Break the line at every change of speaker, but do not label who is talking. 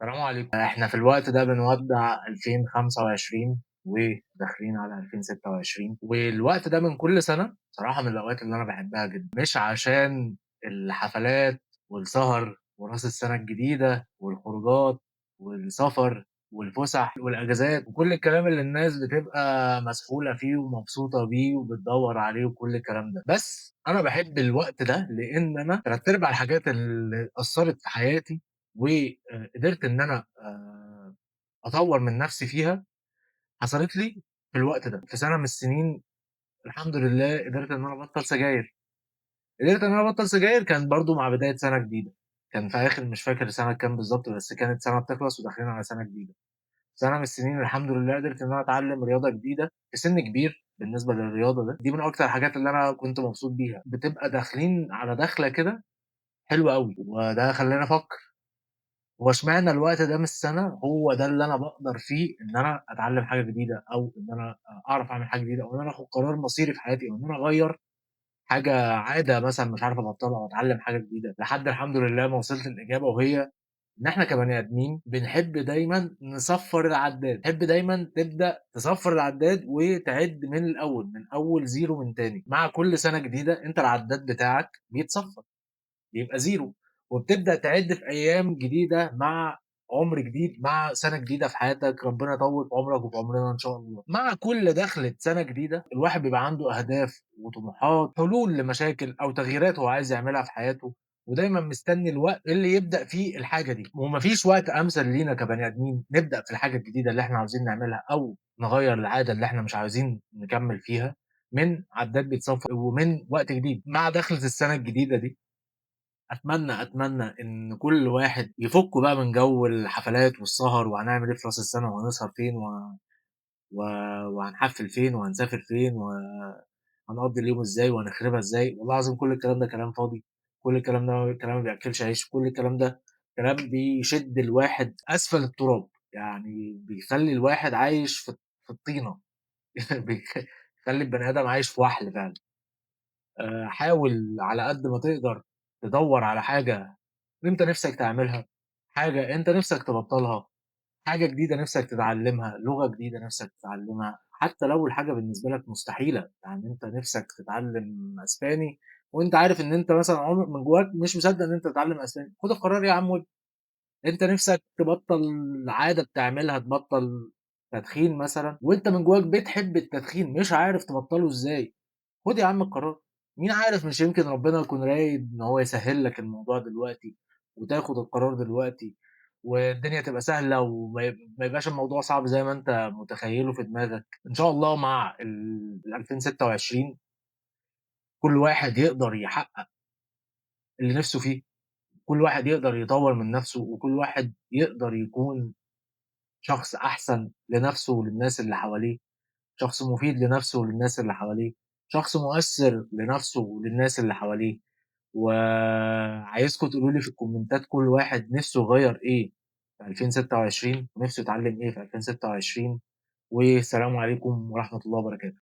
السلام عليكم. إحنا في الوقت ده بنودّع 2025 وداخلين على 2026، والوقت ده من كل سنة بصراحة من الأوقات اللي أنا باحبها جدًا، مش عشان الحفلات والسهر وراس السنة الجديدة والخروجات والسفر والفُسح والأجازات وكل الكلام اللي الناس بتبقى مسحولة فيه ومبسوطة بيه وبتدوّر عليه وكل الكلام ده، بس أنا باحب الوقت ده لإن أنا تلات أرباع الحاجات اللي أثّرت في حياتي قدرت إن أنا أطوّر من نَفْسي فيها، حصلت لي في الوقت ده، في سَنة من السنين الحمد لله قدرت إن أنا أبطّل سجاير، قدرت إن أنا أبطّل سجاير كان برضه مع بداية سَنة جديدة، كان في آخر مش فاكر سَنة كام بالضبط، بس كانت سَنة بتخلص وداخلين على سَنة جديدة، سَنة من السنين الحمد لله قدرت إن أنا أتعلّم رياضة جديدة في سِن كبير بالنسبة للرياضة ده، دي من أكتر الحاجات اللي أنا كنت مبسوط بيها، بتبقى داخلين على دَخلة كده حلوة أوي، وده خلّاني أفكّر هو اشمعنى الوقت ده من السنة هو ده اللي أنا باقدر فيه إن أنا أتعلّم حاجة جديدة، أو إن أنا أعرف أعمل حاجة جديدة، أو إن أنا آخُد قرار مصيري في حياتي، أو إن أنا أغيّر حاجة عادة مثلًا مش عارف أبطّلها أو أتعلّم حاجة جديدة، لحد الحمد لله ما وصلت للإجابة وهي إن إحنا كبني آدمين بنحب دايمًا نصفّر العدّاد، تحب دايمًا تبدأ تصفّر العدّاد وتعِد من الأول، من أول زيرو من تاني، مع كل سَنة جديدة أنت العدّاد بتاعك بيتصفّر. بيبقى زيرو وبتبدأ تعِد في أيام جديدة مع عُمر جديد، مع سَنة جديدة في حياتك، ربنا يطوّل في عمرك وفي عمرنا إن شاء الله. مع كل دخلة سَنة جديدة، الواحد بيبقى عنده أهداف وطموحات، حلول لمشاكل أو تغييرات هو عايز يعملها في حياته، ودايمًا مستني الوقت اللي يبدأ فيه الحاجة دي، وما فيش وقت أمثل لينا كبني آدمين نبدأ في الحاجة الجديدة اللي إحنا عاوزين نعملها أو نغيّر العادة اللي إحنا مش عاوزين نكمّل فيها، من عدّاد بيتصفّر ومن وقت جديد. مع دخلة السَنة الجديدة دي أتمنى إن كل واحد يفُكّوا بقى من جو الحفلات والسهر وهنعمل إيه في راس السَنة وهنسهر فين و وهنحفّل فين وهنسافر فين وهنقضّي اليوم إزاي وهنخربها إزاي، والله العظيم كل الكلام ده كلام فاضي، كل الكلام ده كلام ما بيأكّلش عيش، كل الكلام ده كلام بيشِد الواحد أسفل التراب، يعني بيخلّي الواحد عايش في الطينة بيخلّي البني آدم عايش في وَحْل فعلًا. حاول على قد ما تقدر تدوّر على حاجة أنت نِفْسك تعملها، حاجة أنت نِفْسك تبطّلها، حاجة جديدة نِفْسك تتعلّمها، لغة جديدة نِفْسك تتعلّمها، حتى لو الحاجة بالنسبة لك مستحيلة، يعني أنت نِفْسك تتعلّم أسباني وأنت عارف إن أنت مثلًا من جواك مش مصدّق إن أنت تتعلّم أسباني، خُد القرار يا عم وابدأ، أنت نِفْسك تبطّل عادة بتعملها، تبطّل تدخين مثلًا وأنت من جواك بتحب التدخين مش عارف تبطّله إزاي، خُد يا عم القرار، مين عارف مش يمكن ربنا يكون رايد إن هو يسهّل لك الموضوع دلوقتي، وتاخد القرار دلوقتي، والدنيا تبقى سهلة ما يبقاش الموضوع صعب زي ما أنت متخيّله في دماغك، إن شاء الله مع ال2026 كل واحد يقدر يحقق اللي نِفْسه فيه، كل واحد يقدر يطوّر من نَفْسه، وكل واحد يقدر يكون شخص أحسن لنَفْسه وللناس اللي حواليه. شخص مفيد لنفسه وللناس اللي حواليه، شخص مؤثّر لنفسه وللناس اللي حواليه، وعايزكم تقولوا لي في الكومنتات كل واحد نِفْسه يغيّر إيه في 2026 ونِفْسه يتعلّم إيه في 2026 والسلام عليكم ورحمة الله وبركاته.